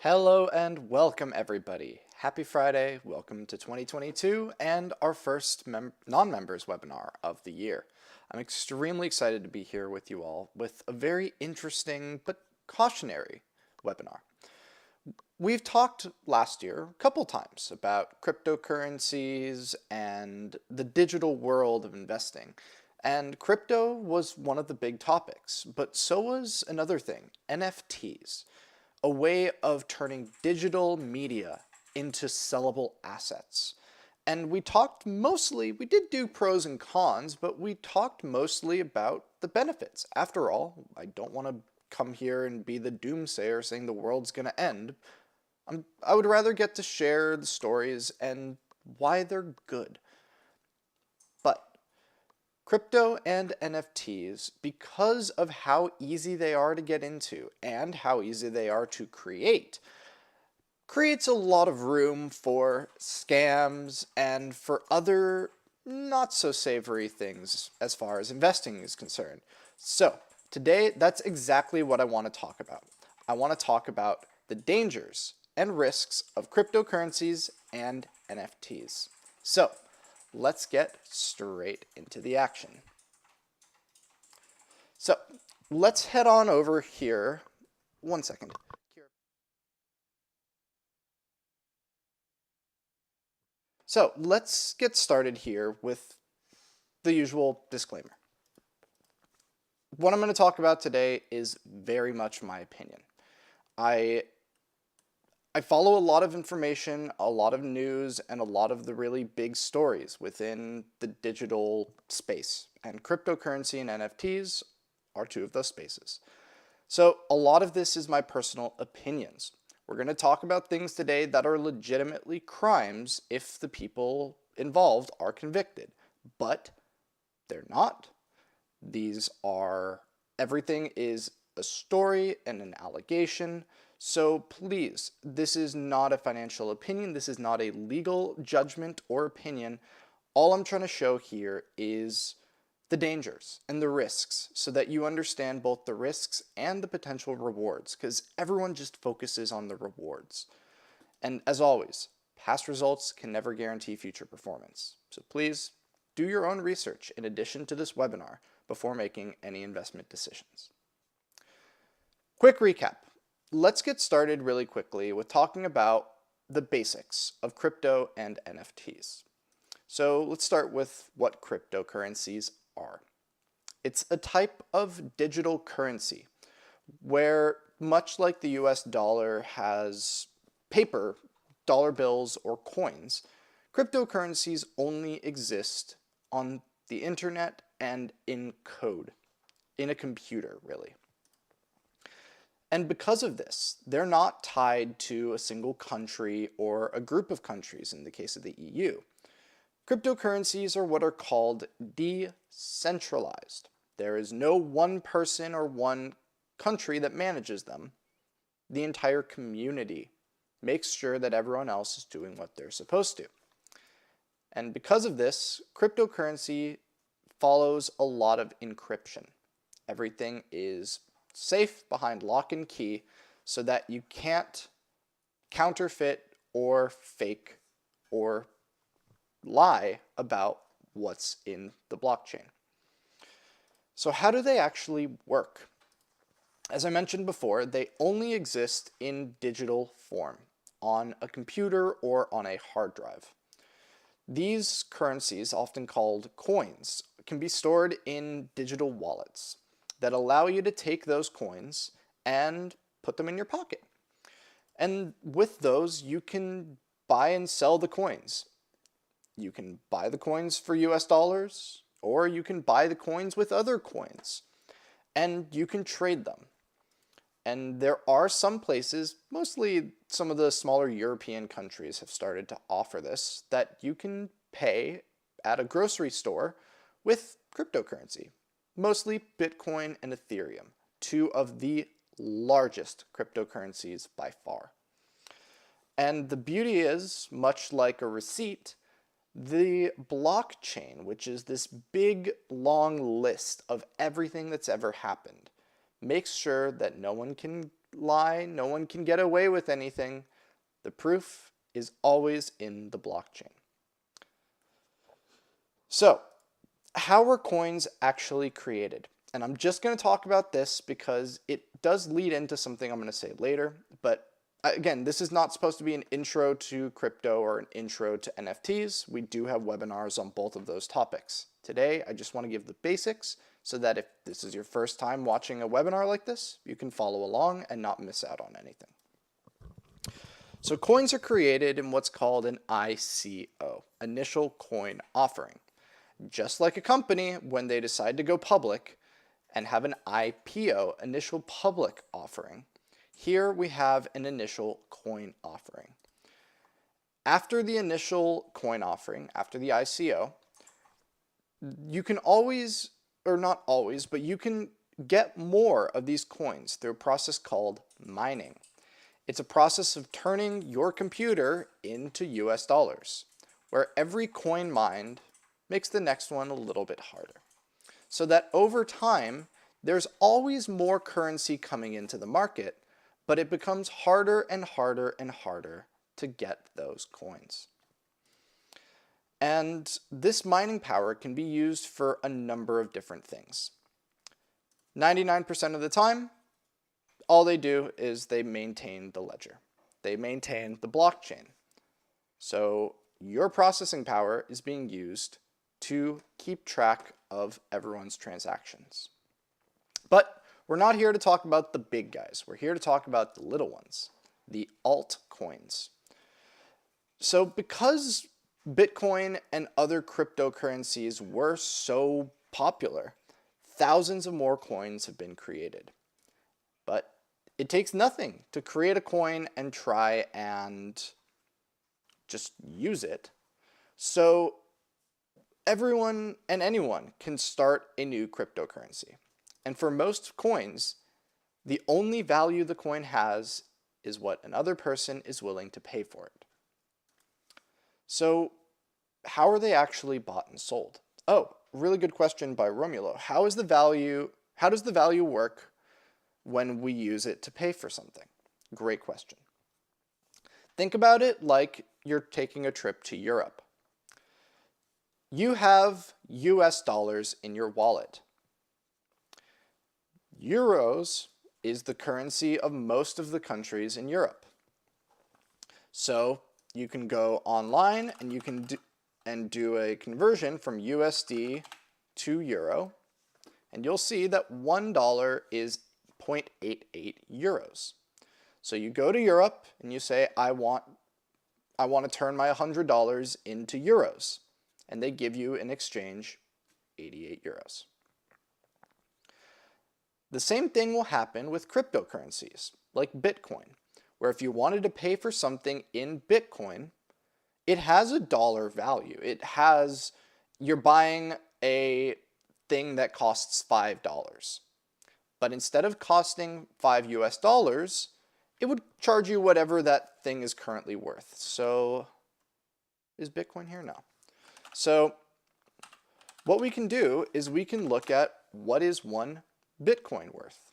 Hello and welcome everybody. Happy Friday, welcome to 2022 and our first non-members webinar of the year. I'm extremely excited to be here with you all with a very interesting but cautionary webinar. We've talked last year a couple times about cryptocurrencies and the digital world of investing. And crypto was one of the big topics, but so was another thing, NFTs, a way of turning digital media into sellable assets. And we did do pros and cons, but we talked mostly about the benefits. After all, I don't want to come here and be the doomsayer saying the world's going to end. I would rather get to share the stories and why they're good. But crypto and NFTs, because of how easy they are to get into and how easy they are to creates a lot of room for scams and for other not so savory things as far as investing is concerned. So today, that's exactly what I want to talk about. I want to talk about the dangers and risks of cryptocurrencies and NFTs. So let's get straight into the action. So let's head on over here. One second. So let's get started here with the usual disclaimer. What I'm going to talk about today is very much my opinion. I follow a lot of information, a lot of news, and a lot of the really big stories within the digital space. And cryptocurrency and NFTs are two of those spaces. So a lot of this is my personal opinions. We're going to talk about things today that are legitimately crimes if the people involved are convicted. But they're not. Everything is a story and an allegation. So please, this is not a financial opinion. This is not a legal judgment or opinion. All I'm trying to show here is the dangers and the risks so that you understand both the risks and the potential rewards, because everyone just focuses on the rewards. And as always, past results can never guarantee future performance. So please do your own research in addition to this webinar before making any investment decisions. Quick recap. Let's get started really quickly with talking about the basics of crypto and NFTs. So let's start with what cryptocurrencies are. It's a type of digital currency where, much like the US dollar has paper, dollar bills, or coins, cryptocurrencies only exist on the internet and in code, in a computer, really. And because of this, they're not tied to a single country or a group of countries in the case of the EU. Cryptocurrencies are what are called decentralized. There is no one person or one country that manages them. The entire community makes sure that everyone else is doing what they're supposed to. And because of this, cryptocurrency follows a lot of encryption. Everything is safe behind lock and key so that you can't counterfeit or fake or lie about what's in the blockchain. So how do they actually work? As I mentioned before, they only exist in digital form on a computer or on a hard drive. These currencies, often called coins, can be stored in digital wallets that allow you to take those coins and put them in your pocket. And with those, you can buy and sell the coins. You can buy the coins for US dollars, or you can buy the coins with other coins, and you can trade them. And there are some places, mostly some of the smaller European countries have started to offer this, that you can pay at a grocery store with cryptocurrency. Mostly Bitcoin and Ethereum, two of the largest cryptocurrencies by far. And the beauty is, much like a receipt, the blockchain, which is this big, long list of everything that's ever happened, makes sure that no one can lie. No one can get away with anything. The proof is always in the blockchain. So, how were coins actually created? And I'm just going to talk about this because it does lead into something I'm going to say later. But again, this is not supposed to be an intro to crypto or an intro to NFTs. We do have webinars on both of those topics. Today, I just want to give the basics so that if this is your first time watching a webinar like this, you can follow along and not miss out on anything. So coins are created in what's called an ICO, initial coin offering. Just like a company, when they decide to go public and have an IPO, initial public offering, here we have an initial coin offering. After the initial coin offering, after the ICO, you can always, or not always, but you can get more of these coins through a process called mining. It's a process of turning your computer into US dollars, where every coin mined makes the next one a little bit harder. So that over time, there's always more currency coming into the market, but it becomes harder and harder and harder to get those coins. And this mining power can be used for a number of different things. 99% of the time, all they do is they maintain the ledger. They maintain the blockchain. So your processing power is being used to keep track of everyone's transactions. But we're not here to talk about the big guys. We're here to talk about the little ones, the altcoins. So because Bitcoin and other cryptocurrencies were so popular, thousands of more coins have been created. But it takes nothing to create a coin and try and just use it. So everyone and anyone can start a new cryptocurrency. And for most coins, the only value the coin has is what another person is willing to pay for it. So how are they actually bought and sold? Oh, really good question by Romulo. How does the value work when we use it to pay for something? Great question. Think about it like you're taking a trip to Europe. You have US dollars in your wallet. Euros is the currency of most of the countries in Europe. So you can go online and you can do a conversion from USD to Euro, and you'll see that $1 is 0.88 euros. So you go to Europe and you say, I want to turn my $100 into euros, and they give you in exchange 88 euros. The same thing will happen with cryptocurrencies, like Bitcoin, where if you wanted to pay for something in Bitcoin, it has a dollar value. You're buying a thing that costs $5. But instead of costing $5 US, it would charge you whatever that thing is currently worth. So is Bitcoin here? No. So what we can do is we can look at what is one Bitcoin worth.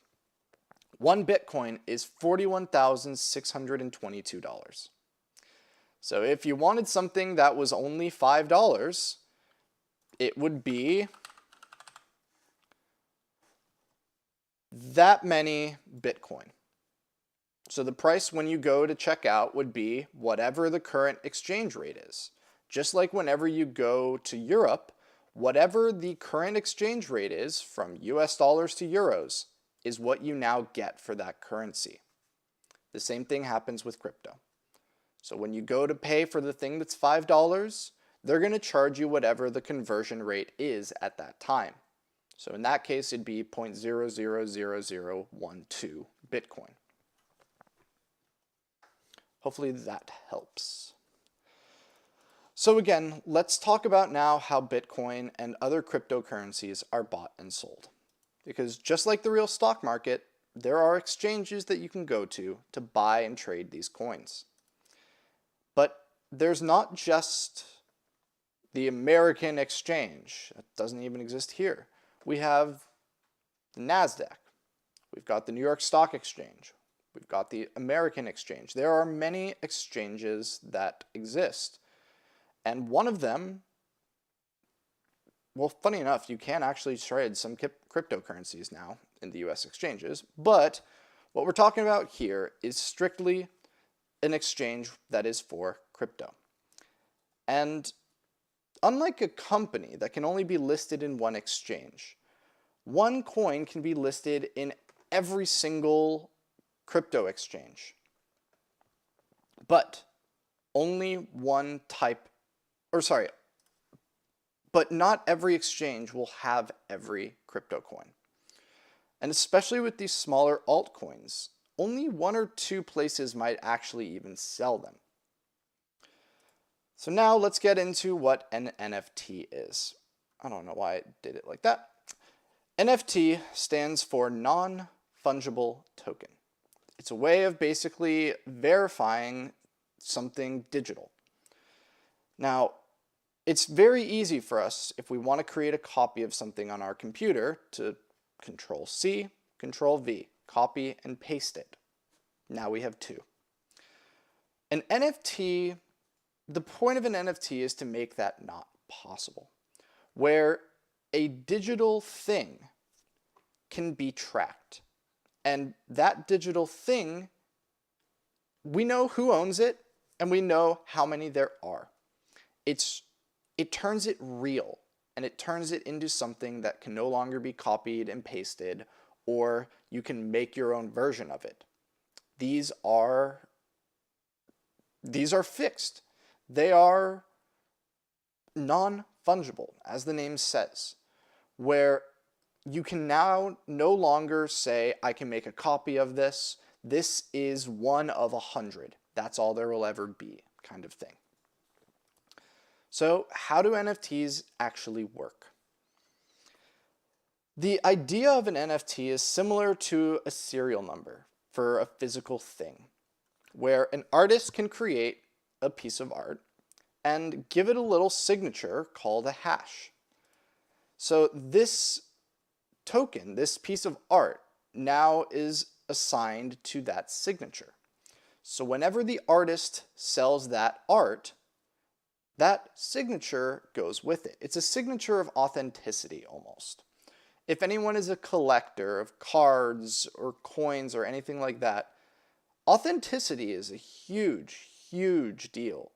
One Bitcoin is $41,622. So if you wanted something that was only $5, it would be that many Bitcoin. So the price when you go to check out would be whatever the current exchange rate is. Just like whenever you go to Europe, whatever the current exchange rate is from US dollars to euros is what you now get for that currency. The same thing happens with crypto. So when you go to pay for the thing that's $5, they're going to charge you whatever the conversion rate is at that time. So in that case, it'd be 0.000012 Bitcoin. Hopefully that helps. So again, let's talk about now how Bitcoin and other cryptocurrencies are bought and sold. Because just like the real stock market, there are exchanges that you can go to buy and trade these coins. But there's not just the American exchange. It doesn't even exist here. We have the NASDAQ. We've got the New York Stock Exchange. We've got the American exchange. There are many exchanges that exist. And one of them, well, funny enough, you can actually trade some cryptocurrencies now in the US exchanges, but what we're talking about here is strictly an exchange that is for crypto. And unlike a company that can only be listed in one exchange, one coin can be listed in every single crypto exchange. But only one type, but not every exchange will have every crypto coin. And especially with these smaller altcoins, only one or two places might actually even sell them. So now let's get into what an NFT is. I don't know why I did it like that. NFT stands for non-fungible token. It's a way of basically verifying something digital. Now, it's very easy for us, if we want to create a copy of something on our computer, to Control-C, Control-V, copy and paste it. Now we have two. An NFT, the point of an NFT is to make that not possible, where a digital thing can be tracked. And that digital thing, we know who owns it, and we know how many there are. It turns it real, and it turns it into something that can no longer be copied and pasted, or you can make your own version of it. These are fixed. They are non-fungible, as the name says, where you can now no longer say, I can make a copy of this. This is one of 100. That's all there will ever be, kind of thing. So how do NFTs actually work? The idea of an NFT is similar to a serial number for a physical thing, where an artist can create a piece of art and give it a little signature called a hash. So this token, this piece of art, now is assigned to that signature. So whenever the artist sells that art, that signature goes with it. It's a signature of authenticity almost. If anyone is a collector of cards or coins or anything like that, authenticity is a huge, huge deal.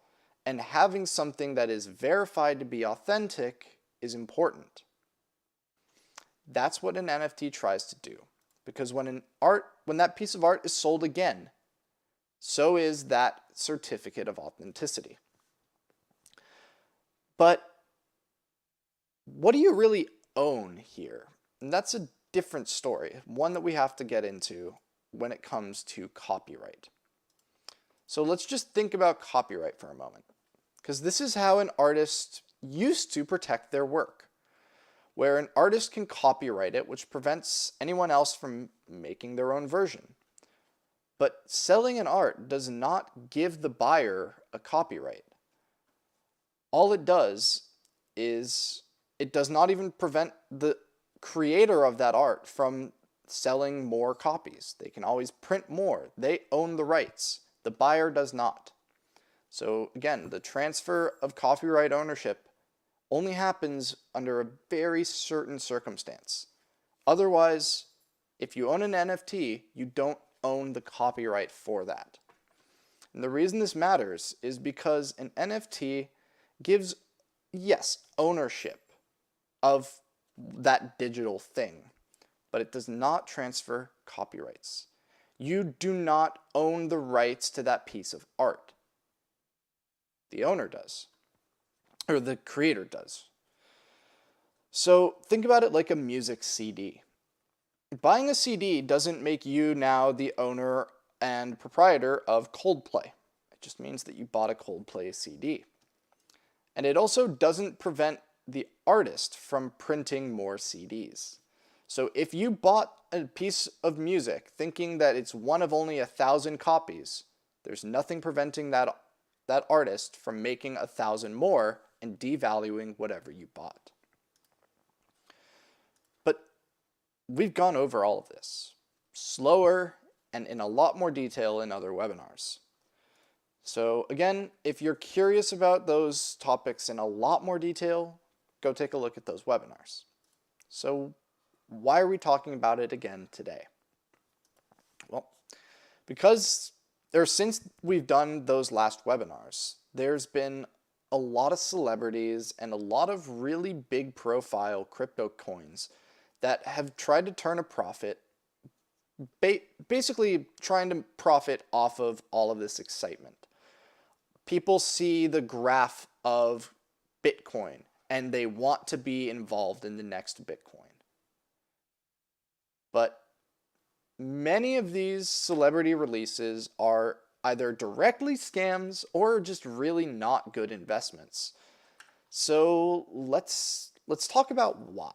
And having something that is verified to be authentic is important. That's what an NFT tries to do. Because when that piece of art is sold again, so is that certificate of authenticity. But what do you really own here? And that's a different story, one that we have to get into when it comes to copyright. So let's just think about copyright for a moment, because this is how an artist used to protect their work, where an artist can copyright it, which prevents anyone else from making their own version. But selling an art does not give the buyer a copyright. All it does is it does not even prevent the creator of that art from selling more copies. They can always print more. They own the rights. The buyer does not. So again, the transfer of copyright ownership only happens under a very certain circumstance. Otherwise, if you own an NFT, you don't own the copyright for that. And the reason this matters is because an NFT gives, yes, ownership of that digital thing, but it does not transfer copyrights. You do not own the rights to that piece of art. The owner does, or the creator does. So think about it like a music CD. Buying a CD doesn't make you now the owner and proprietor of Coldplay. It just means that you bought a Coldplay CD. And it also doesn't prevent the artist from printing more CDs. So if you bought a piece of music thinking that it's one of only 1,000 copies, there's nothing preventing that artist from making 1,000 more and devaluing whatever you bought. But we've gone over all of this. Slower and in a lot more detail in other webinars. So again, if you're curious about those topics in a lot more detail, go take a look at those webinars. So why are we talking about it again today? Well, because since we've done those last webinars, there's been a lot of celebrities and a lot of really big profile crypto coins that have tried to turn a profit, basically trying to profit off of all of this excitement. People see the graph of Bitcoin and they want to be involved in the next Bitcoin. But many of these celebrity releases are either directly scams or just really not good investments. So let's talk about why.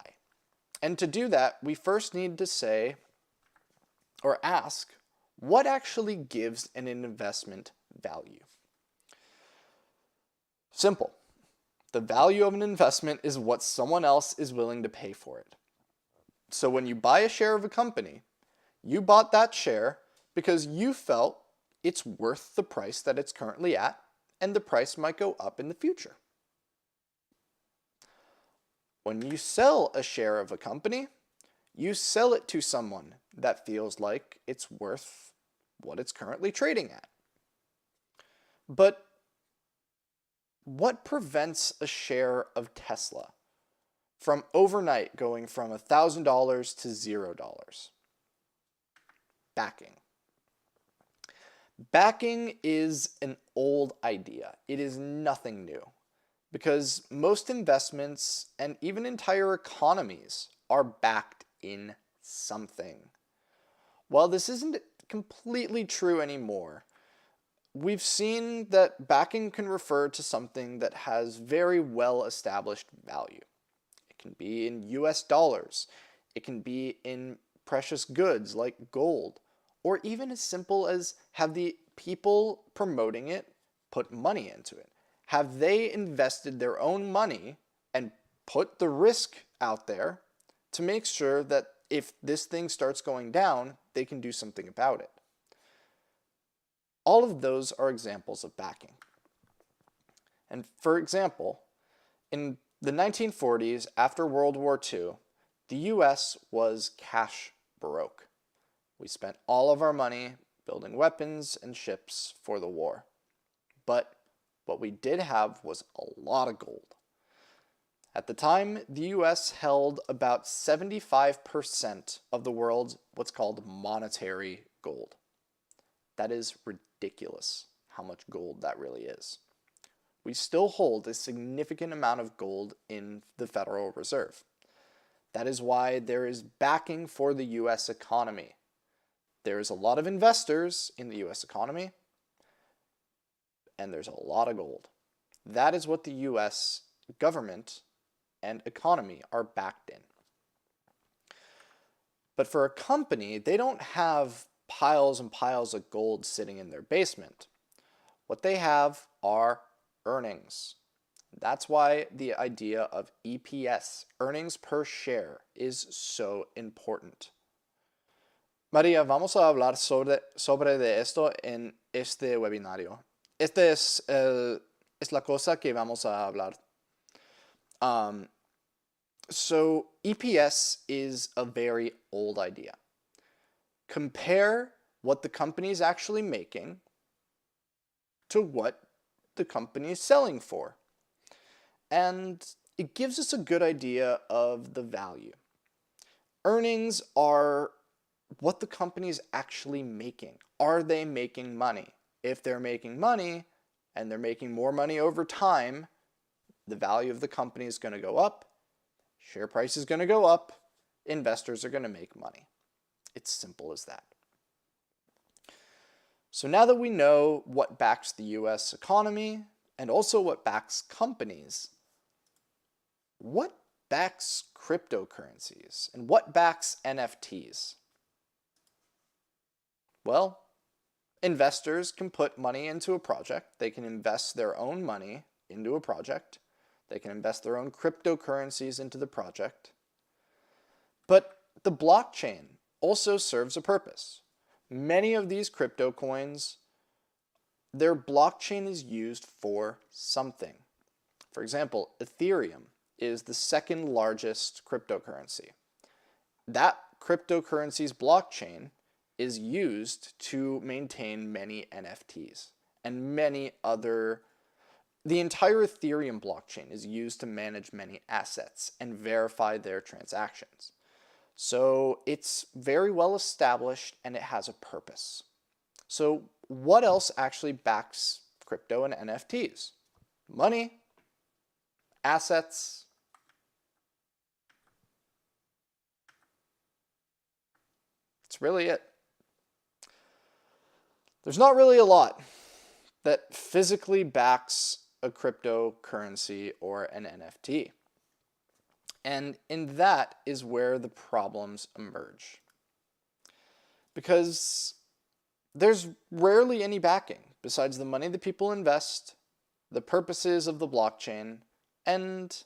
And to do that, we first need to say or ask, what actually gives an investment value? Simple. The value of an investment is what someone else is willing to pay for it. So when you buy a share of a company, you bought that share because you felt it's worth the price that it's currently at, and the price might go up in the future. When you sell a share of a company, you sell it to someone that feels like it's worth what it's currently trading at. But what prevents a share of Tesla from overnight going from $1,000 to $0? Backing. Backing is an old idea. It is nothing new, because most investments and even entire economies are backed in something. While this isn't completely true anymore, we've seen that backing can refer to something that has very well established value. It can be in US dollars, it can be in precious goods like gold, or even as simple as have the people promoting it put money into it. Have they invested their own money and put the risk out there to make sure that if this thing starts going down, they can do something about it? All of those are examples of backing. And for example, in the 1940s, after World War II, the US was cash broke. We spent all of our money building weapons and ships for the war. But what we did have was a lot of gold. At the time, the US held about 75% of the world's what's called monetary gold. That is ridiculous how much gold that really is. We still hold a significant amount of gold in the Federal Reserve. That is why there is backing for the US economy. There's a lot of investors in the US economy, and there's a lot of gold. That is what the US government and economy are backed in. But for a company, they don't have piles and piles of gold sitting in their basement. What they have are earnings. That's why the idea of EPS, earnings per share, is so important. María, vamos a hablar sobre de esto en este webinario. Es la cosa que vamos a hablar. So EPS is a very old idea. Compare what the company is actually making to what the company is selling for. And it gives us a good idea of the value. Earnings are what the company is actually making. Are they making money? If they're making money and they're making more money over time, the value of the company is going to go up, share price is going to go up, investors are going to make money. It's simple as that. So now that we know what backs the US economy and also what backs companies, what backs cryptocurrencies and what backs NFTs? Well, investors can put money into a project. They can invest their own money into a project. They can invest their own cryptocurrencies into the project. But the blockchain also serves a purpose. Many of these crypto coins, their blockchain is used for something. For example, Ethereum is the second largest cryptocurrency. That cryptocurrency's blockchain is used to maintain many NFTs and many other. The entire Ethereum blockchain is used to manage many assets and verify their transactions. So it's very well established and it has a purpose. So what else actually backs crypto and NFTs? Money, assets. That's really it. There's not really a lot that physically backs a cryptocurrency or an NFT. And in that is where the problems emerge. Because there's rarely any backing besides the money that people invest, the purposes of the blockchain, and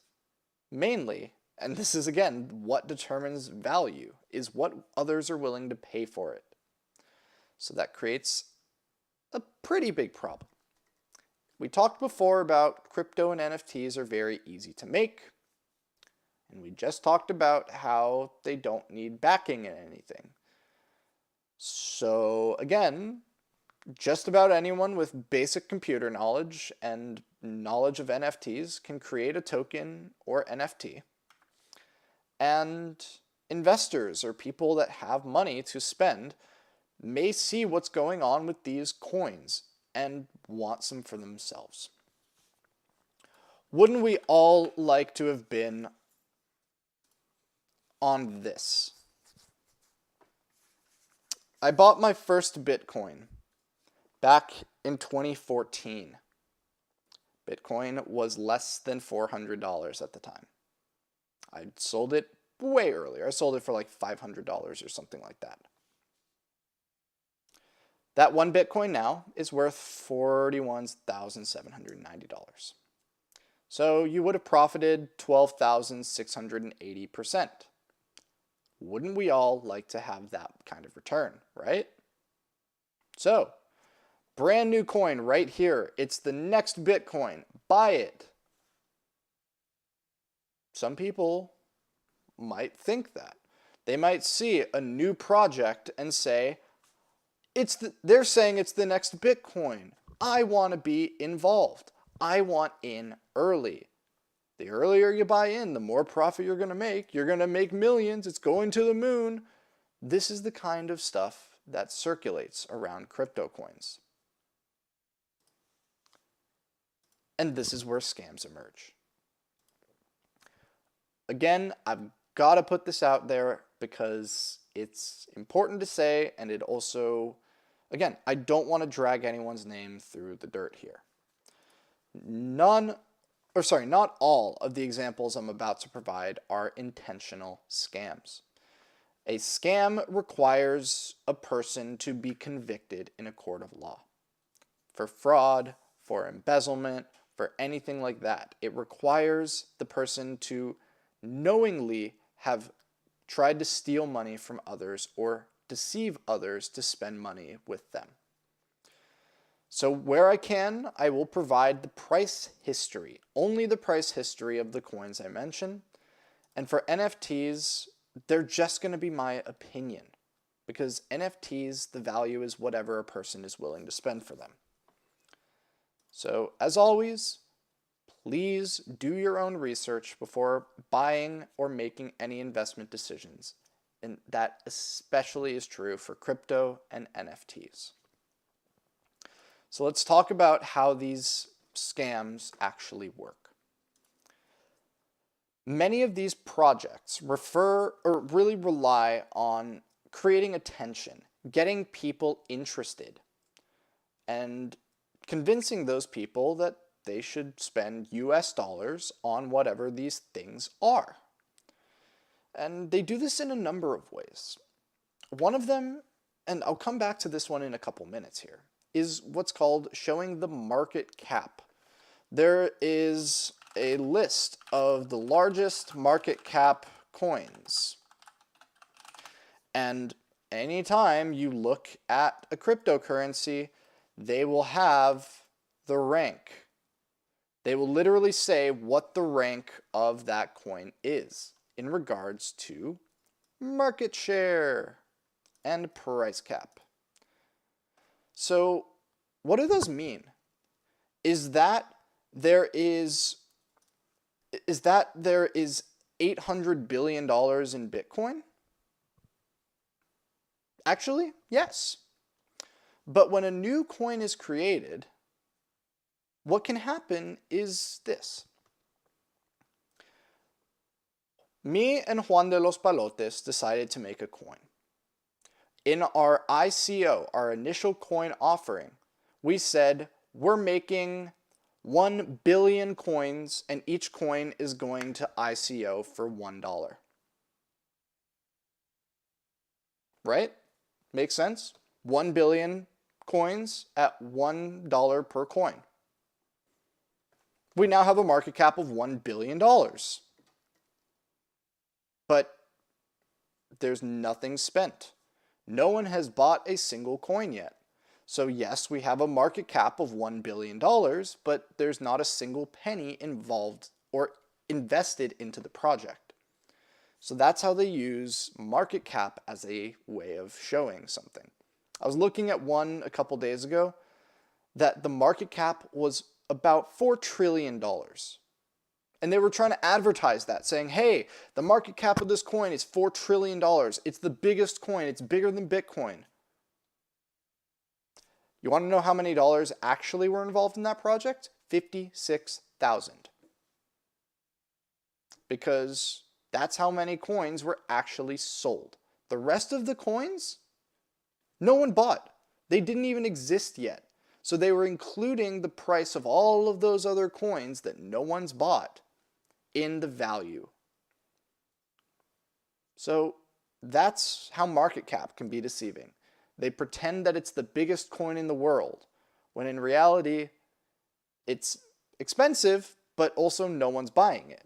mainly, and this is again what determines value, is what others are willing to pay for it. So that creates a pretty big problem. We talked before about crypto and NFTs are very easy to make. And we just talked about how they don't need backing in anything. So again, just about anyone with basic computer knowledge and knowledge of NFTs can create a token or NFT. And investors or people that have money to spend may see what's going on with these coins and want some for themselves. Wouldn't we all like to have been on this? I bought my first Bitcoin back in 2014. Bitcoin was less than $400 at the time. I sold it way earlier. I sold it for like $500 or something like that. That one Bitcoin now is worth $41,790. So you would have profited 12,680%. Wouldn't we all like to have that kind of return, right? So, brand new coin right here. It's the next Bitcoin. Buy it. Some people might think that. They might see a new project and say, they're saying it's the next Bitcoin. I want to be involved. I want in early. The earlier you buy in, the more profit you're going to make. You're going to make millions. It's going to the moon. This is the kind of stuff that circulates around crypto coins. And this is where scams emerge. Again, I've got to put this out there because it's important to say, and it also, again, I don't want to drag anyone's name through the dirt here. Not all of the examples I'm about to provide are intentional scams. A scam requires a person to be convicted in a court of law. For fraud, for embezzlement, for anything like that, it requires the person to knowingly have tried to steal money from others or deceive others to spend money with them. So where I can, I will provide the price history, only the price history of the coins I mention. And for NFTs, they're just going to be my opinion because NFTs, the value is whatever a person is willing to spend for them. So as always, please do your own research before buying or making any investment decisions. And that especially is true for crypto and NFTs. So let's talk about how these scams actually work. Many of these projects really rely on creating attention, getting people interested, and convincing those people that they should spend US dollars on whatever these things are. And they do this in a number of ways. One of them, and I'll come back to this one in a couple minutes here, is what's called showing the market cap. There is a list of the largest market cap coins. And anytime you look at a cryptocurrency, they will have the rank. They will literally say what the rank of that coin is in regards to market share and price cap. So what do those mean? Is that there is $800 billion in Bitcoin? Actually, yes. But when a new coin is created, what can happen is this. Me and Juan de los Palotes decided to make a coin. In our ICO, our initial coin offering, we said we're making 1 billion coins and each coin is going to ICO for $1. Right? Makes sense? 1 billion coins at $1 per coin. We now have a market cap of $1 billion. But there's nothing spent. No one has bought a single coin yet. So yes, we have a market cap of $1 billion, but there's not a single penny involved or invested into the project. So that's how they use market cap as a way of showing something. I was looking at one a couple days ago that the market cap was about $4 trillion. And they were trying to advertise that, saying, hey, the market cap of this coin is $4 trillion. It's the biggest coin. It's bigger than Bitcoin. You want to know how many dollars actually were involved in that project? 56,000. Because that's how many coins were actually sold. The rest of the coins, no one bought. They didn't even exist yet. So they were including the price of all of those other coins that no one's bought in the value. So that's how market cap can be deceiving. They pretend that it's the biggest coin in the world, when in reality, it's expensive, but also no one's buying it.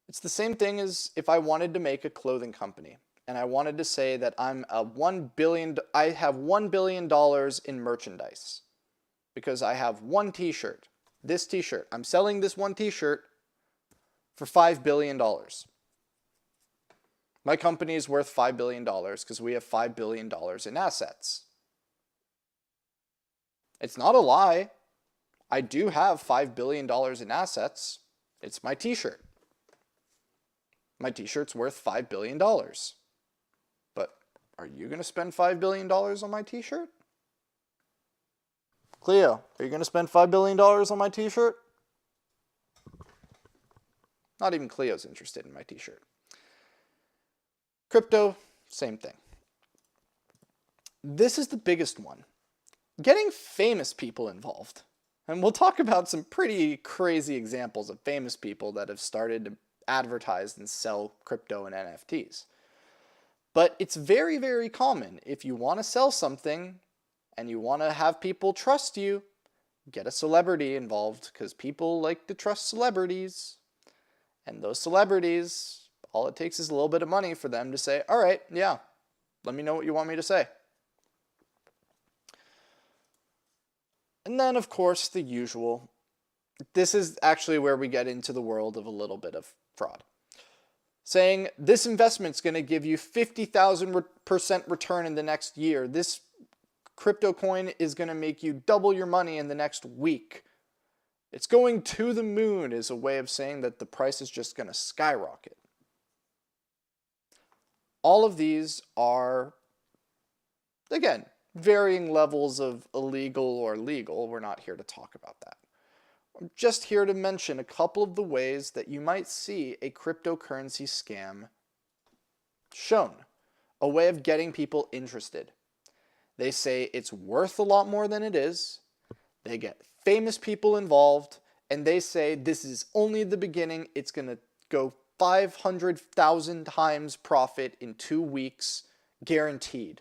It's the same thing as if I wanted to make a clothing company, and I wanted to say that I have $1 billion in merchandise, because I have one t-shirt. This t-shirt. I'm selling this one t-shirt for $5 billion. My company is worth $5 billion because we have $5 billion in assets. It's not a lie. I do have $5 billion in assets. It's my t-shirt. My t-shirt's worth $5 billion. But are you going to spend $5 billion on my t-shirt? Cleo, are you going to spend $5 billion on my t-shirt? Not even Cleo's interested in my t-shirt. Crypto, same thing. This is the biggest one. Getting famous people involved. And we'll talk about some pretty crazy examples of famous people that have started to advertise and sell crypto and NFTs. But it's very, very common. If you want to sell something and you want to have people trust you, get a celebrity involved, because people like to trust celebrities. And those celebrities, all it takes is a little bit of money for them to say, all right, yeah, let me know what you want me to say. And then, of course, the usual. This is actually where we get into the world of a little bit of fraud. Saying, this investment's going to give you 50,000% return in the next year. This crypto coin is going to make you double your money in the next week. It's going to the moon is a way of saying that the price is just going to skyrocket. All of these are, again, varying levels of illegal or legal. We're not here to talk about that. I'm just here to mention a couple of the ways that you might see a cryptocurrency scam shown. A way of getting people interested. They say it's worth a lot more than it is. They get famous people involved, and they say this is only the beginning. It's going to go 500,000 times profit in 2 weeks, guaranteed.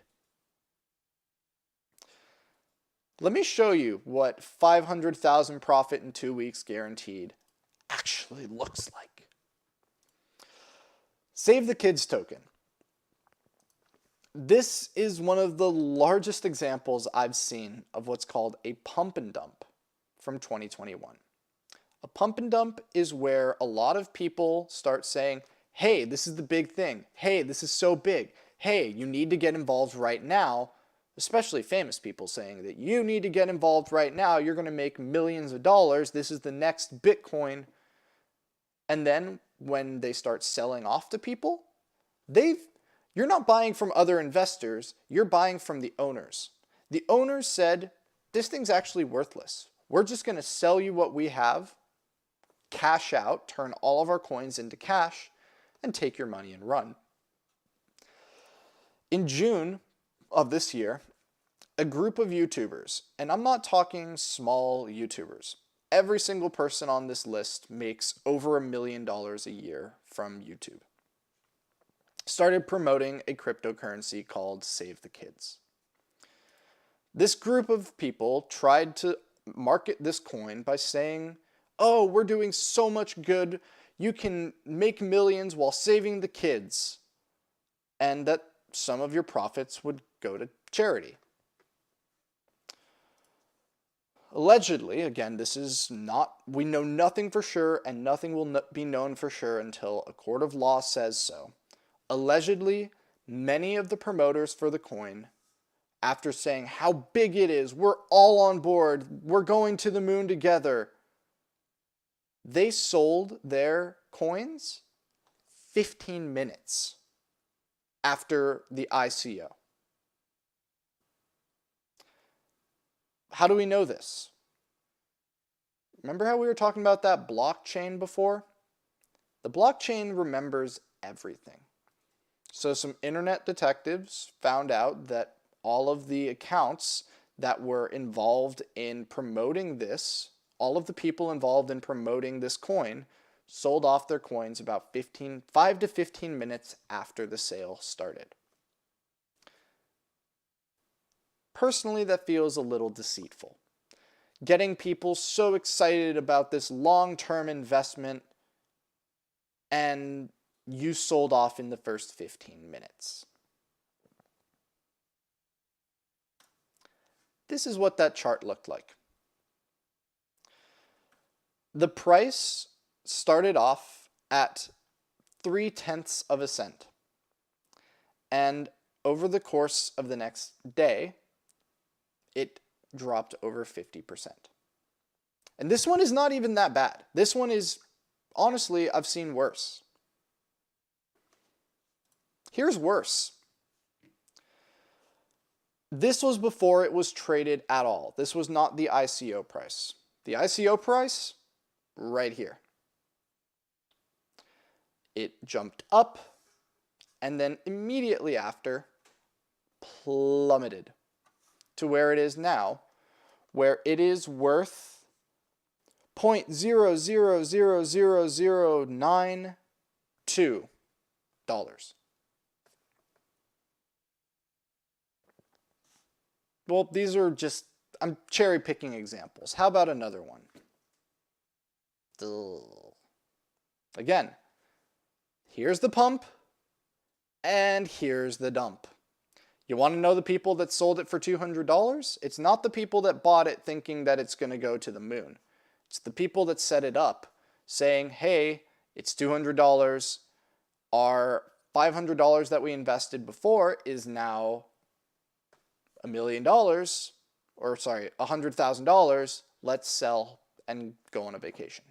Let me show you what 500,000 profit in 2 weeks guaranteed actually looks like. Save the Kids token. This is one of the largest examples I've seen of what's called a pump and dump from 2021. A pump and dump is where a lot of people start saying, hey, this is the big thing. Hey, this is so big. Hey, you need to get involved right now. Especially famous people saying that you need to get involved right now. You're going to make millions of dollars. This is the next Bitcoin. And then when they start selling off to people, you're not buying from other investors. You're buying from the owners. The owners said, this thing's actually worthless. We're just going to sell you what we have, cash out, turn all of our coins into cash, and take your money and run. In June of this year, a group of YouTubers, and I'm not talking small YouTubers, every single person on this list makes over $1 million a year from YouTube, started promoting a cryptocurrency called Save the Kids. This group of people tried to market this coin by saying, oh, we're doing so much good, you can make millions while saving the kids, and that some of your profits would go to charity. Allegedly, again, this is not, we know nothing for sure, and nothing will be known for sure until a court of law says so. Allegedly, many of the promoters for the coin, after saying how big it is, we're all on board, we're going to the moon together, they sold their coins 15 minutes after the ICO. How do we know this? Remember how we were talking about that blockchain before? The blockchain remembers everything. So some internet detectives found out that all of the accounts that were involved in promoting this, all of the people involved in promoting this coin, sold off their coins about 5 to 15 minutes after the sale started. Personally, that feels a little deceitful. Getting people so excited about this long-term investment, and you sold off in the first 15 minutes. This is what that chart looked like. The price started off at 0.3 of a cent. And over the course of the next day, it dropped over 50%. And this one is not even that bad. This one is, honestly, I've seen worse. Here's worse. This was before it was traded at all. This was not the ICO price. The ICO price, right here. It jumped up, and then immediately after, plummeted to where it is now, where it is worth $0.000092. Well, these are just, I'm cherry picking examples. How about another one? Again, here's the pump, and here's the dump. You want to know the people that sold it for $200? It's not the people that bought it thinking that it's going to go to the moon. It's the people that set it up saying, hey, it's $200. Our $500 that we invested before is now $1 million, or sorry, $100,000. Let's sell and go on a vacation.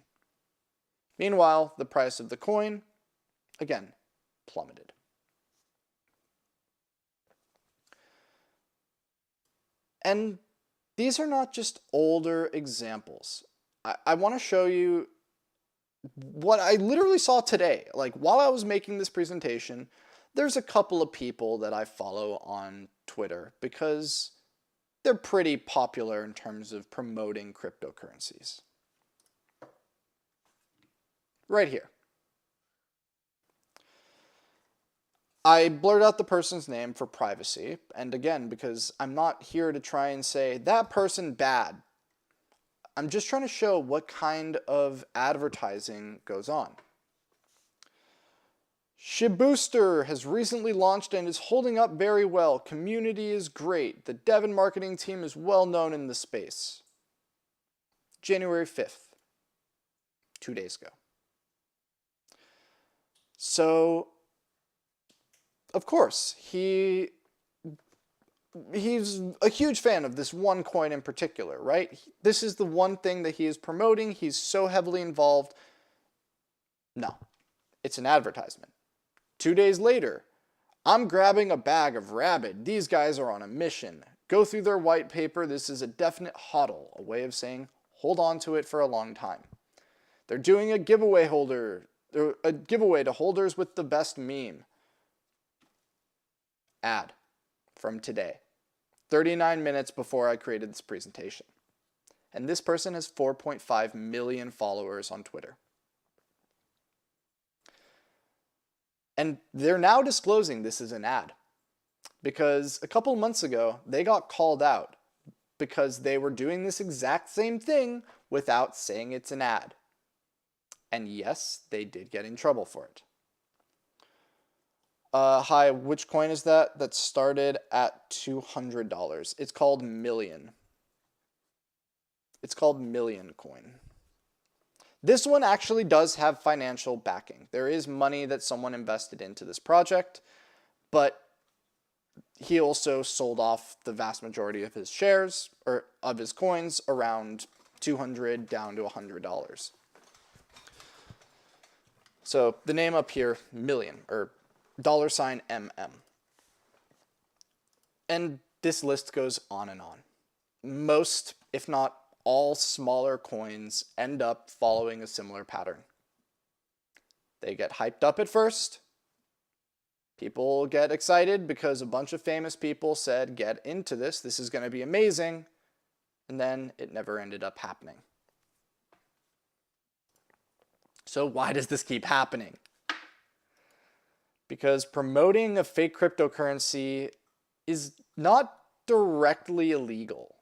Meanwhile, the price of the coin, again, plummeted. And these are not just older examples. I want to show you what I literally saw today. Like, while I was making this presentation, there's a couple of people that I follow on Twitter because they're pretty popular in terms of promoting cryptocurrencies. Right here. I blurred out the person's name for privacy, and again, because I'm not here to try and say, that person bad. I'm just trying to show what kind of advertising goes on. Shibooster has recently launched and is holding up very well. Community is great. The dev and marketing team is well known in the space. January 5th, 2 days ago. So, of course, he's a huge fan of this one coin in particular, right? This is the one thing that he is promoting. He's so heavily involved. No, it's an advertisement. 2 days later, I'm grabbing a bag of Rabid. These guys are on a mission. Go through their white paper. This is a definite hodl, a way of saying hold on to it for a long time. They're doing a giveaway to holders with the best meme. Ad from today. 39 minutes before I created this presentation. And this person has 4.5 million followers on Twitter. And they're now disclosing this is an ad. Because a couple months ago, they got called out because they were doing this exact same thing without saying it's an ad. And yes, they did get in trouble for it. Hi, which coin is that? That started at $200. It's called Million. It's called Million Coin. This one actually does have financial backing. There is money that someone invested into this project, but he also sold off the vast majority of his shares, or of his coins, around $200 down to $100. So the name up here, Million, or $MM. And this list goes on and on. Most, if not all, smaller coins end up following a similar pattern. They get hyped up at first. People get excited because a bunch of famous people said, get into this, this is going to be amazing. And then it never ended up happening. So why does this keep happening? Because promoting a fake cryptocurrency is not directly illegal.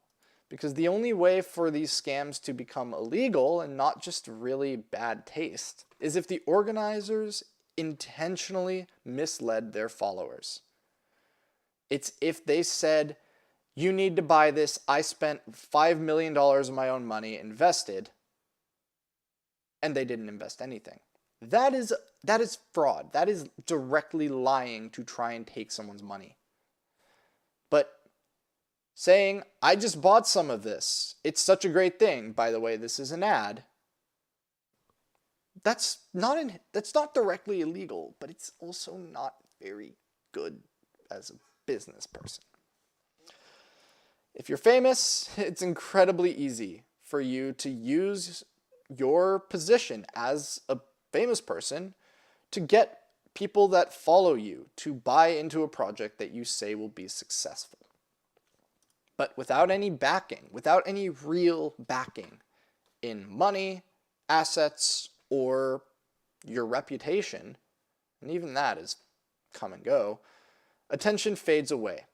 Because the only way for these scams to become illegal and not just really bad taste is if the organizers intentionally misled their followers. It's if they said, you need to buy this, I spent $5 million of my own money invested, and they didn't invest anything. That is fraud. That is directly lying to try and take someone's money. But saying, I just bought some of this, it's such a great thing, by the way, this is an ad, that's not directly illegal, but it's also not very good as a business person. If you're famous, it's incredibly easy for you to use your position as a famous person to get people that follow you to buy into a project that you say will be successful. But without any backing, without any real backing in money, assets, or your reputation, and even that is come and go, attention fades away.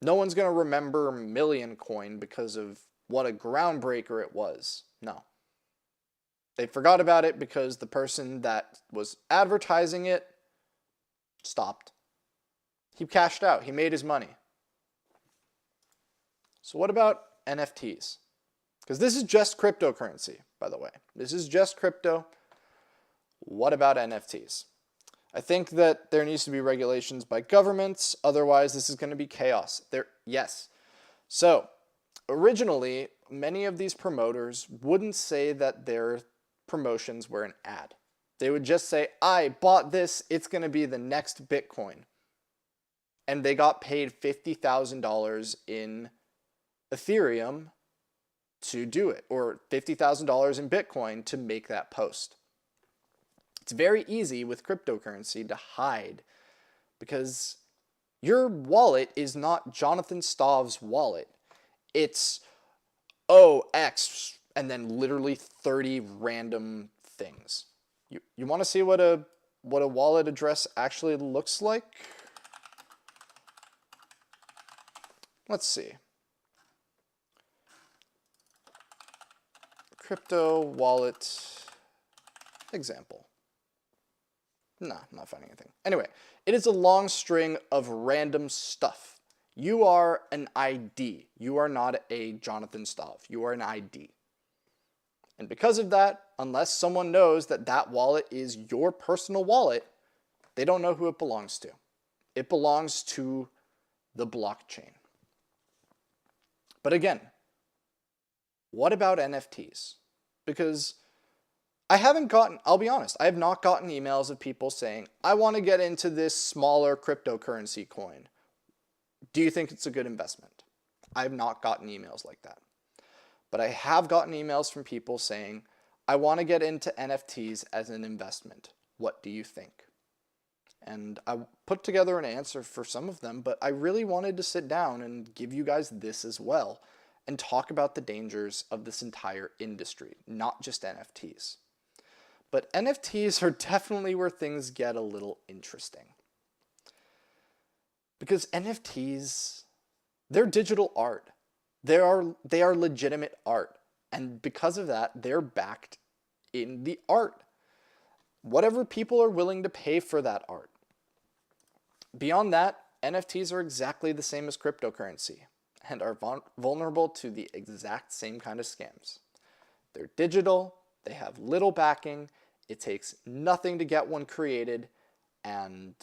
No one's going to remember Million Coin because of what a groundbreaker it was. No. They forgot about it because the person that was advertising it stopped. He cashed out. He made his money. So what about NFTs? Because this is just cryptocurrency, by the way. This is just crypto. What about NFTs? I think that there needs to be regulations by governments. Otherwise, this is going to be chaos. Yes. So originally, many of these promoters wouldn't say that their promotions were an ad. They would just say, I bought this. It's going to be the next Bitcoin. And they got paid $50,000 in Ethereum to do it, or $50,000 in Bitcoin to make that post. It's very easy with cryptocurrency to hide because your wallet is not Jonathan Stav's wallet. It's OX and then literally 30 random things. You want to see what a wallet address actually looks like? Let's see. Crypto wallet example. Nah, I'm not finding anything. Anyway, it is a long string of random stuff. You are an ID. You are not a Jonathan Stav. You are an ID. And because of that, unless someone knows that that wallet is your personal wallet, they don't know who it belongs to. It belongs to the blockchain. But again, what about NFTs? Because I'll be honest, I have not gotten emails of people saying, I want to get into this smaller cryptocurrency coin. Do you think it's a good investment? I have not gotten emails like that. But I have gotten emails from people saying, I want to get into NFTs as an investment. What do you think? And I put together an answer for some of them, but I really wanted to sit down and give you guys this as well and talk about the dangers of this entire industry, not just NFTs. But NFTs are definitely where things get a little interesting. Because NFTs, they're digital art. They are legitimate art. And because of that, they're backed in the art. Whatever people are willing to pay for that art. Beyond that, NFTs are exactly the same as cryptocurrency and are vulnerable to the exact same kind of scams. They're digital, they have little backing, it takes nothing to get one created, and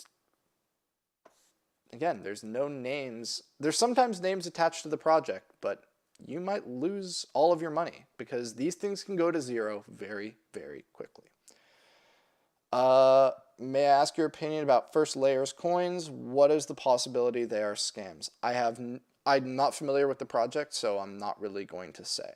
again, there's no names. There's sometimes names attached to the project, but you might lose all of your money because these things can go to zero very, very quickly. May I ask your opinion about First Layers coins? What is the possibility they are scams? I'm not familiar with the project, so I'm not really going to say.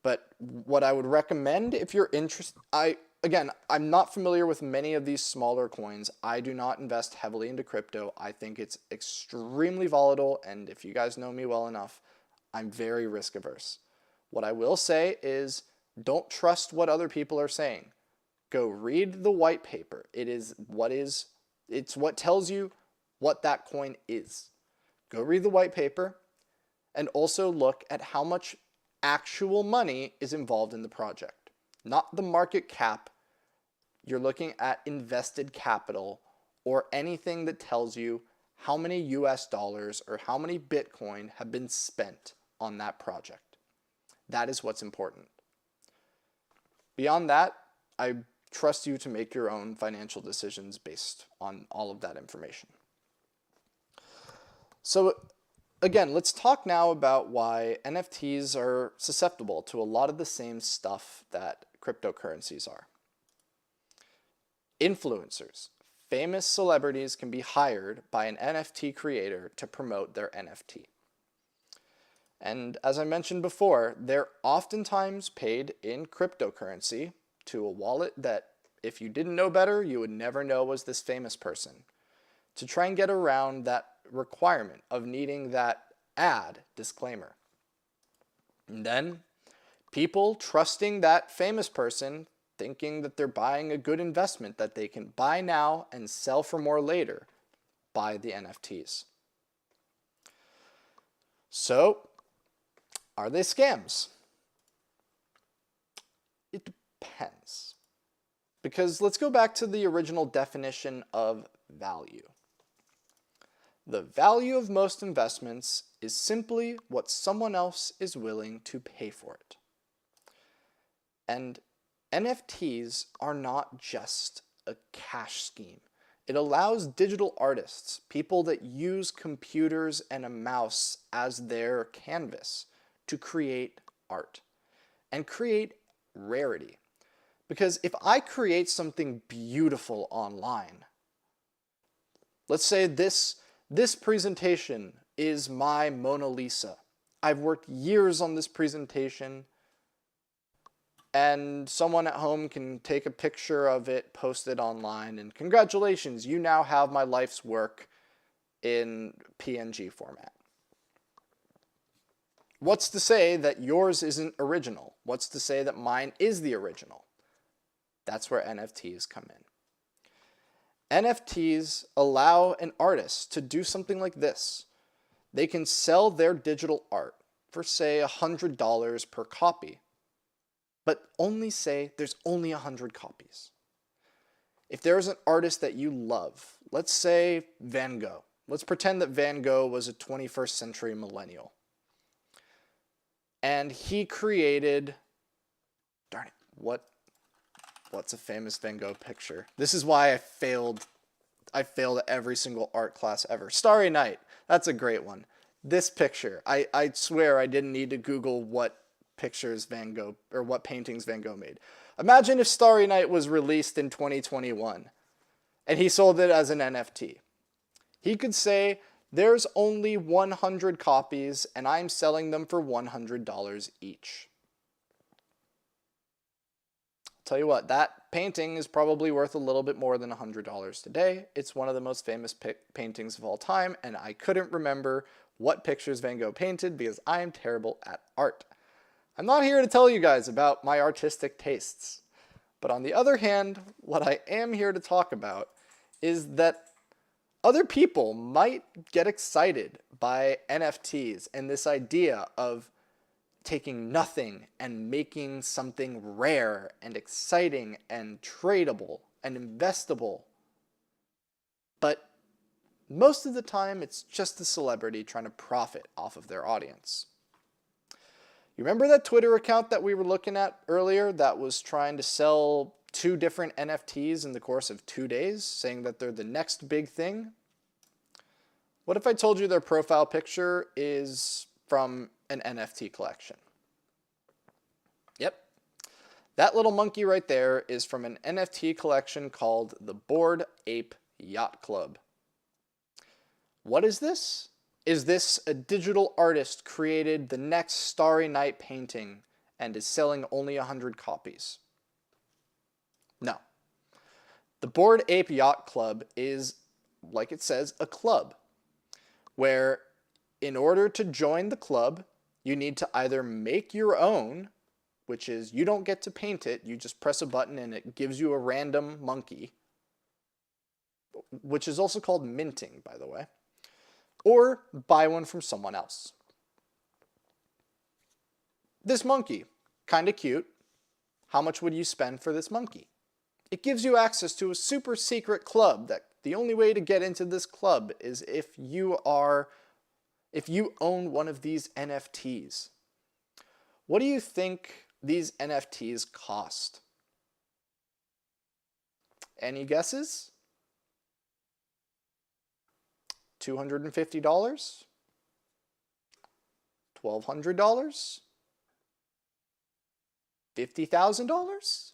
But what I would recommend if you're interested, I'm not familiar with many of these smaller coins. I do not invest heavily into crypto. I think it's extremely volatile, and if you guys know me well enough, I'm very risk averse. What I will say is don't trust what other people are saying. Go read the white paper. It's what tells you what that coin is. Go read the white paper and also look at how much actual money is involved in the project. Not the market cap. You're looking at invested capital or anything that tells you how many US dollars or how many Bitcoin have been spent on that project. That is what's important. Beyond that, I trust you to make your own financial decisions based on all of that information. So again, let's talk now about why NFTs are susceptible to a lot of the same stuff that cryptocurrencies are. Influencers. Famous celebrities can be hired by an NFT creator to promote their NFT. And as I mentioned before, they're oftentimes paid in cryptocurrency to a wallet that, if you didn't know better, you would never know was this famous person, to try and get around that requirement of needing that ad disclaimer. And then people trusting that famous person, thinking that they're buying a good investment that they can buy now and sell for more later, buy the NFTs. So, are they scams? It depends. Because let's go back to the original definition of value. The value of most investments is simply what someone else is willing to pay for it. And NFTs are not just a cash scheme. It allows digital artists, people that use computers and a mouse as their canvas, to create art and create rarity. Because if I create something beautiful online, let's say this presentation is my Mona Lisa. I've worked years on this presentation, and someone at home can take a picture of it, post it online, and congratulations, you now have my life's work in PNG format. What's to say that yours isn't original? What's to say that mine is the original? That's where NFTs come in. NFTs allow an artist to do something like this. They can sell their digital art for, say, $100 per copy, but only say there's only 100 copies. If there's an artist that you love, let's say Van Gogh. Let's pretend that Van Gogh was a 21st century millennial. And he created, darn it, what's a famous Van Gogh picture? This is why I failed every single art class ever. Starry Night, that's a great one. This picture, I swear I didn't need to Google what pictures Van Gogh, or what paintings Van Gogh made. Imagine if Starry Night was released in 2021 and he sold it as an NFT. He could say, there's only 100 copies and I'm selling them for $100 each. I'll tell you what, that painting is probably worth a little bit more than $100 today. It's one of the most famous paintings of all time, and I couldn't remember what pictures Van Gogh painted because I am terrible at art. I'm not here to tell you guys about my artistic tastes. But on the other hand, what I am here to talk about is that other people might get excited by NFTs and this idea of taking nothing and making something rare and exciting and tradable and investable. But most of the time, it's just a celebrity trying to profit off of their audience. You remember that Twitter account that we were looking at earlier that was trying to sell 2 different NFTs in the course of 2 days, saying that they're the next big thing? What if I told you their profile picture is from an NFT collection? Yep. That little monkey right there is from an NFT collection called the Bored Ape Yacht Club. What is this? Is this a digital artist created the next Starry Night painting and is selling only 100 copies? No. The Bored Ape Yacht Club is, like it says, a club where in order to join the club, you need to either make your own, which is you don't get to paint it, you just press a button and it gives you a random monkey, which is also called minting, by the way, or buy one from someone else. This monkey, kind of cute. How much would you spend for this monkey? It gives you access to a super secret club that the only way to get into this club is if you own one of these NFTs. What do you think these NFTs cost? Any guesses? $250? $1,200? $50,000?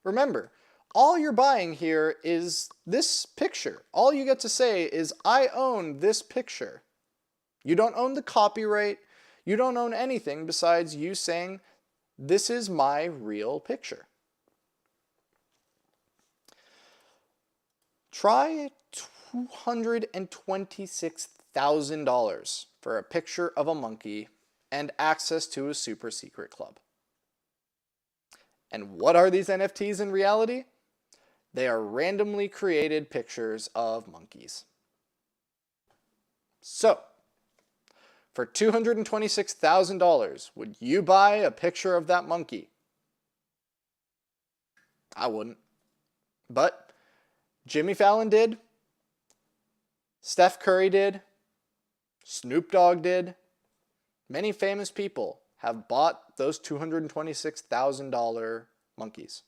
Remember, all you're buying here is this picture. All you get to say is, I own this picture. You don't own the copyright. You don't own anything besides you saying, this is my real picture. Try $226,000 for a picture of a monkey and access to a super secret club. And what are these NFTs in reality? They are randomly created pictures of monkeys. So, for $226,000, would you buy a picture of that monkey? I wouldn't. But Jimmy Fallon did. Steph Curry did. Snoop Dogg did. Many famous people have bought those $226,000 monkeys.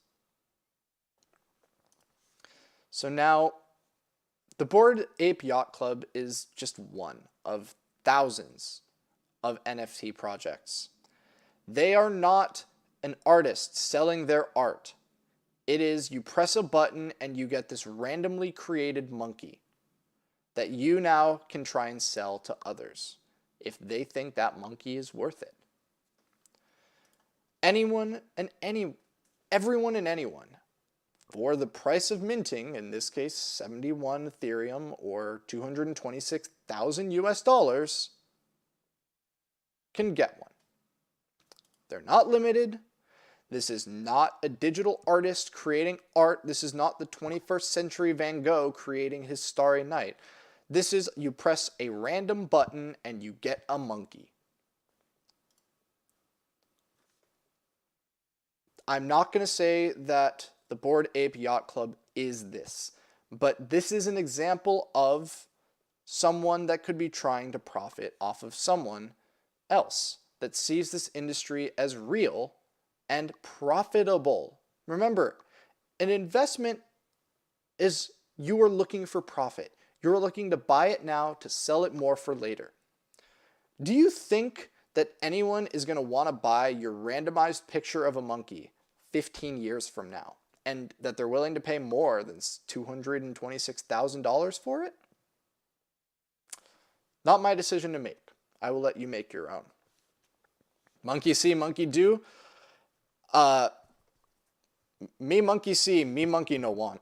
So now, the Bored Ape Yacht Club is just one of thousands of NFT projects. They are not an artist selling their art. It is you press a button and you get this randomly created monkey that you now can try and sell to others if they think that monkey is worth it. Everyone and anyone, for the price of minting, in this case 71 Ethereum or 226,000 US dollars, can get one. They're not limited. This is not a digital artist creating art. This is not the 21st century Van Gogh creating his Starry Night. This is you press a random button and you get a monkey. I'm not going to say that the Bored Ape Yacht Club is this? But this is an example of someone that could be trying to profit off of someone else that sees this industry as real and profitable. Remember, an investment is you are looking for profit. You're looking to buy it now to sell it more for later. Do you think that anyone is going to want to buy your randomized picture of a monkey 15 years from now, and that they're willing to pay more than $226,000 for it? Not my decision to make. I will let you make your own. Monkey see, monkey do. Me monkey see, me monkey no want.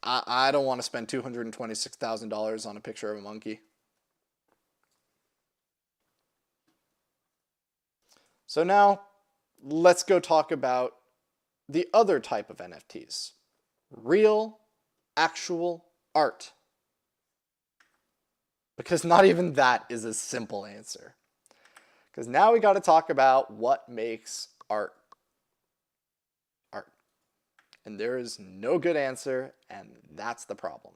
I don't want to spend $226,000 on a picture of a monkey. So now, let's go talk about the other type of NFTs. Real, actual art. Because not even that is a simple answer. Because now we got to talk about what makes art art. And there is no good answer, and that's the problem.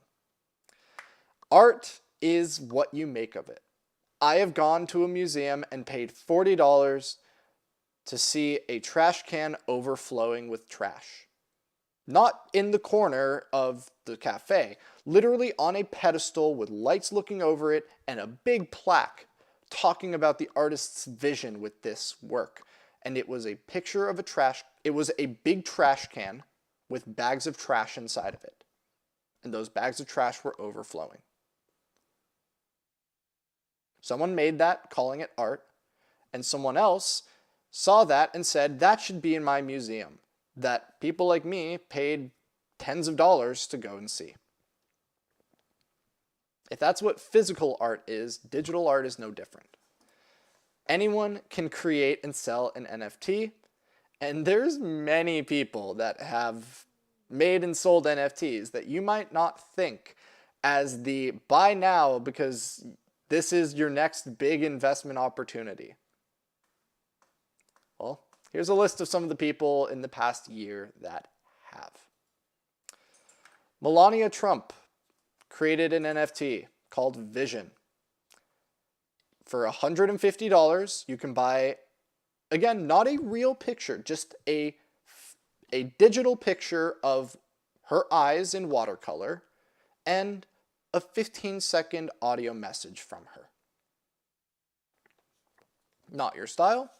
Art is what you make of it. I have gone to a museum and paid $40 to see a trash can overflowing with trash. Not in the corner of the cafe, literally on a pedestal with lights looking over it and a big plaque talking about the artist's vision with this work. And it was a picture of it was a big trash can with bags of trash inside of it. And those bags of trash were overflowing. Someone made that, calling it art, and someone else saw that and said, that should be in my museum, that people like me paid tens of dollars to go and see. If that's what physical art is, digital art is no different. Anyone can create and sell an NFT, and there's many people that have made and sold NFTs that you might not think as the buy now because this is your next big investment opportunity. Well, here's a list of some of the people in the past year that have. Melania Trump created an NFT called Vision. For $150, you can buy, again, not a real picture, just a digital picture of her eyes in watercolor and a 15-second audio message from her. Not your style?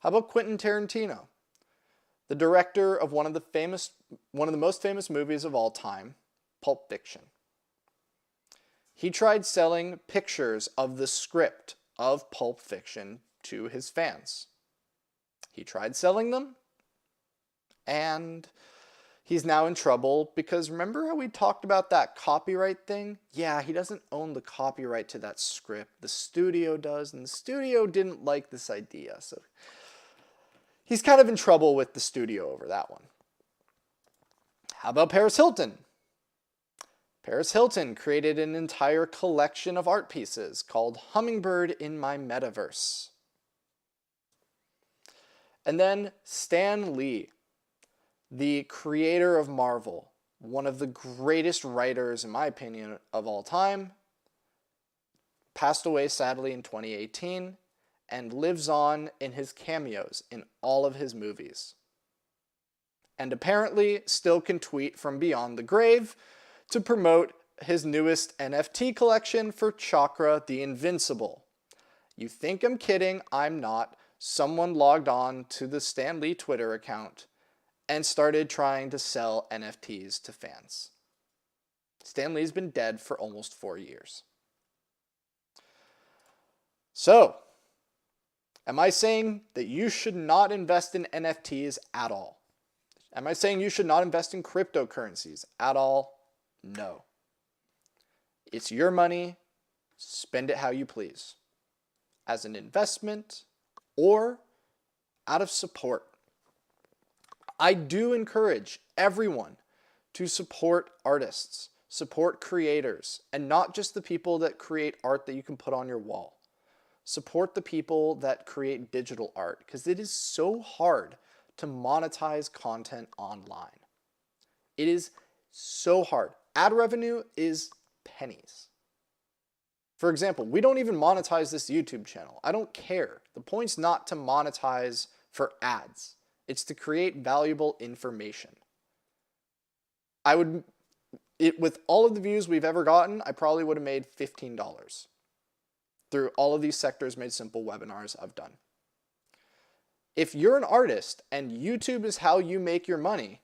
How about Quentin Tarantino, the director of one of the most famous movies of all time, Pulp Fiction? He tried selling pictures of the script of Pulp Fiction to his fans. He tried selling them, and he's now in trouble because remember how we talked about that copyright thing? Yeah, he doesn't own the copyright to that script. The studio does, and the studio didn't like this idea, so he's kind of in trouble with the studio over that one. How about Paris Hilton? Paris Hilton created an entire collection of art pieces called Hummingbird in My Metaverse. And then Stan Lee, the creator of Marvel, one of the greatest writers, in my opinion, of all time, passed away sadly in 2018 and lives on in his cameos in all of his movies. And apparently still can tweet from beyond the grave to promote his newest NFT collection for Chakra the Invincible. You think I'm kidding? I'm not. Someone logged on to the Stan Lee Twitter account and started trying to sell NFTs to fans. Stan Lee's been dead for almost 4 years. So, am I saying that you should not invest in NFTs at all? Am I saying you should not invest in cryptocurrencies at all? No. It's your money. Spend it how you please. As an investment or out of support. I do encourage everyone to support artists, support creators, and not just the people that create art that you can put on your wall. Support the people that create digital art because it is so hard to monetize content online. It is so hard. Ad revenue is pennies. For example, we don't even monetize this YouTube channel. I don't care. The point's not to monetize for ads. It's to create valuable information. With all of the views we've ever gotten, I probably would have made $15 through all of these Sectors Made Simple webinars I've done. If you're an artist and YouTube is how you make your money,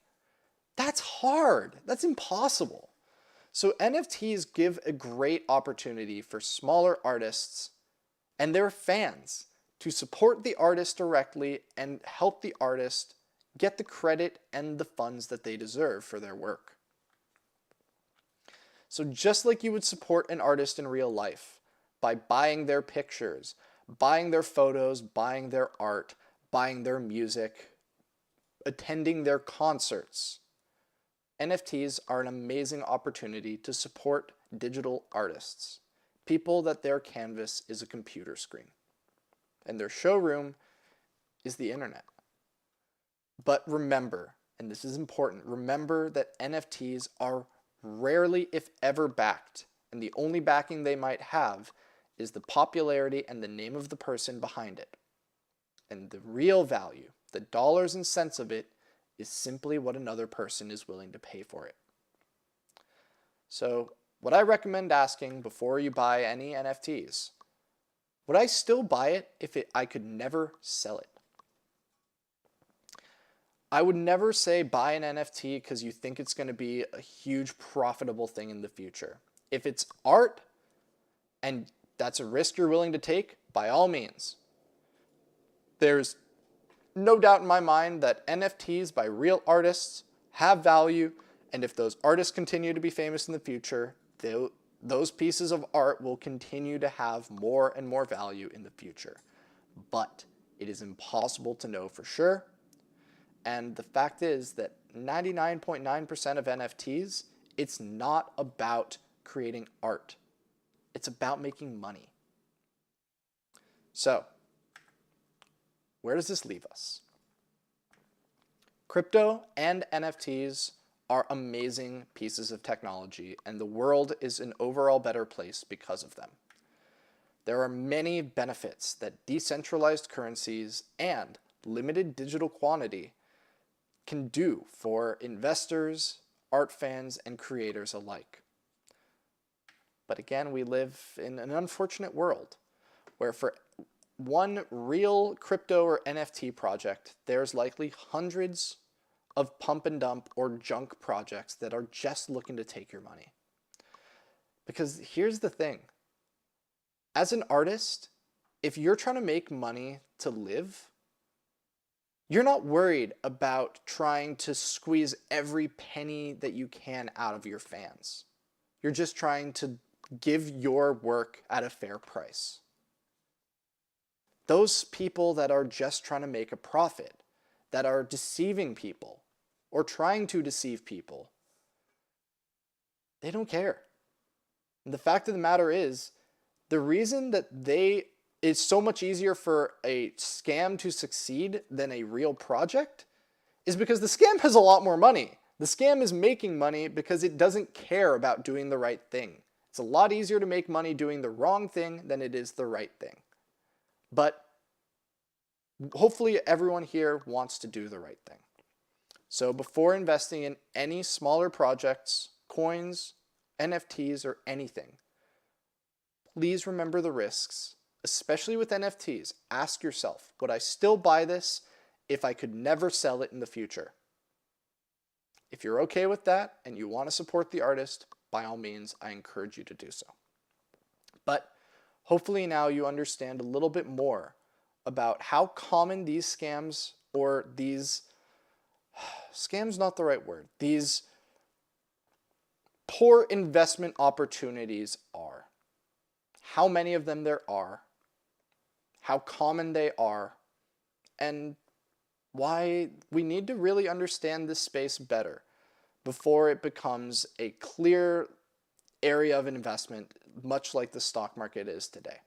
that's hard. That's impossible. So NFTs give a great opportunity for smaller artists and their fans to support the artist directly and help the artist get the credit and the funds that they deserve for their work. So just like you would support an artist in real life by buying their pictures, buying their photos, buying their art, buying their music, attending their concerts, NFTs are an amazing opportunity to support digital artists, people that their canvas is a computer screen and their showroom is the internet. But remember, and this is important, remember that NFTs are rarely, if ever, backed, and the only backing they might have is the popularity and the name of the person behind it. And the real value, the dollars and cents of it, is simply what another person is willing to pay for it. So what I recommend asking before you buy any NFTs, would I still buy it if I could never sell it? I would never say buy an NFT because you think it's going to be a huge profitable thing in the future. If it's art and that's a risk you're willing to take, by all means. There's no doubt in my mind that NFTs by real artists have value, and if those artists continue to be famous in the future, those pieces of art will continue to have more and more value in the future. But it is impossible to know for sure, and the fact is that 99.9% of NFTs, it's not about creating art. It's about making money. So, where does this leave us? Crypto and NFTs are amazing pieces of technology, and the world is an overall better place because of them. There are many benefits that decentralized currencies and limited digital quantity can do for investors, art fans, and creators alike. But again, we live in an unfortunate world where for one real crypto or NFT project, there's likely hundreds of pump and dump or junk projects that are just looking to take your money. Because here's the thing. As an artist, if you're trying to make money to live, you're not worried about trying to squeeze every penny that you can out of your fans. You're just trying to give your work at a fair price. Those people that are just trying to make a profit, that are deceiving people or trying to deceive people, they don't care. And the fact of the matter is, the reason that it's so much easier for a scam to succeed than a real project is because the scam has a lot more money. The scam is making money because it doesn't care about doing the right thing. It's a lot easier to make money doing the wrong thing than it is the right thing. But hopefully everyone here wants to do the right thing. So before investing in any smaller projects, coins, NFTs, or anything, please remember the risks, especially with NFTs. Ask yourself, would I still buy this if I could never sell it in the future? If you're okay with that and you want to support the artist, by all means, I encourage you to do so. But hopefully now you understand a little bit more about how common these scams, or scam's not the right word, these poor investment opportunities are, how many of them there are, how common they are, and why we need to really understand this space better before it becomes a clear area of investment, much like the stock market is today.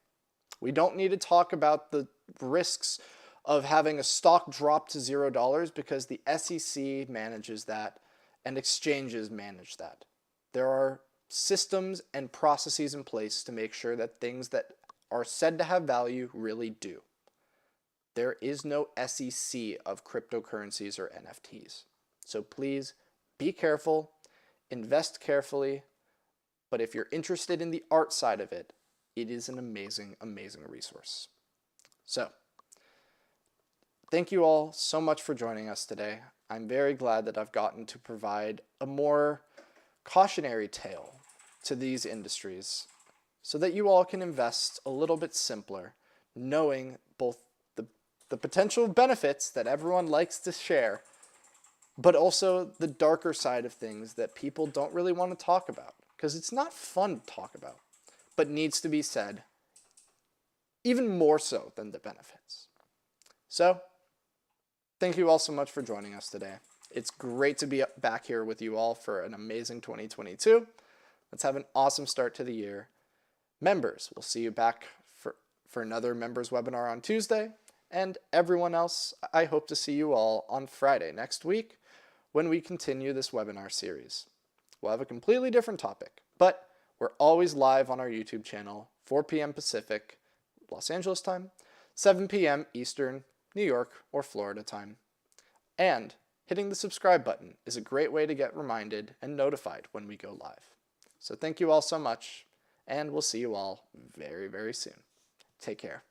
We don't need to talk about the risks of having a stock drop to $0 because the SEC manages that, and exchanges manage that. There are systems and processes in place to make sure that things that are said to have value really do. There is no SEC of cryptocurrencies or NFTs. So please be careful, invest carefully, but if you're interested in the art side of it, it is an amazing, amazing resource. So, thank you all so much for joining us today. I'm very glad that I've gotten to provide a more cautionary tale to these industries so that you all can invest a little bit simpler, knowing both the potential benefits that everyone likes to share, but also the darker side of things that people don't really want to talk about, because it's not fun to talk about, but needs to be said even more so than the benefits. So, thank you all so much for joining us today. It's great to be back here with you all for an amazing 2022. Let's have an awesome start to the year. Members, we'll see you back for another members webinar on Tuesday. And everyone else, I hope to see you all on Friday next week when we continue this webinar series. We'll have a completely different topic, but we're always live on our YouTube channel, 4 p.m. Pacific, Los Angeles time, 7 p.m. Eastern, New York, or Florida time. And hitting the subscribe button is a great way to get reminded and notified when we go live. So thank you all so much, and we'll see you all very, very soon. Take care.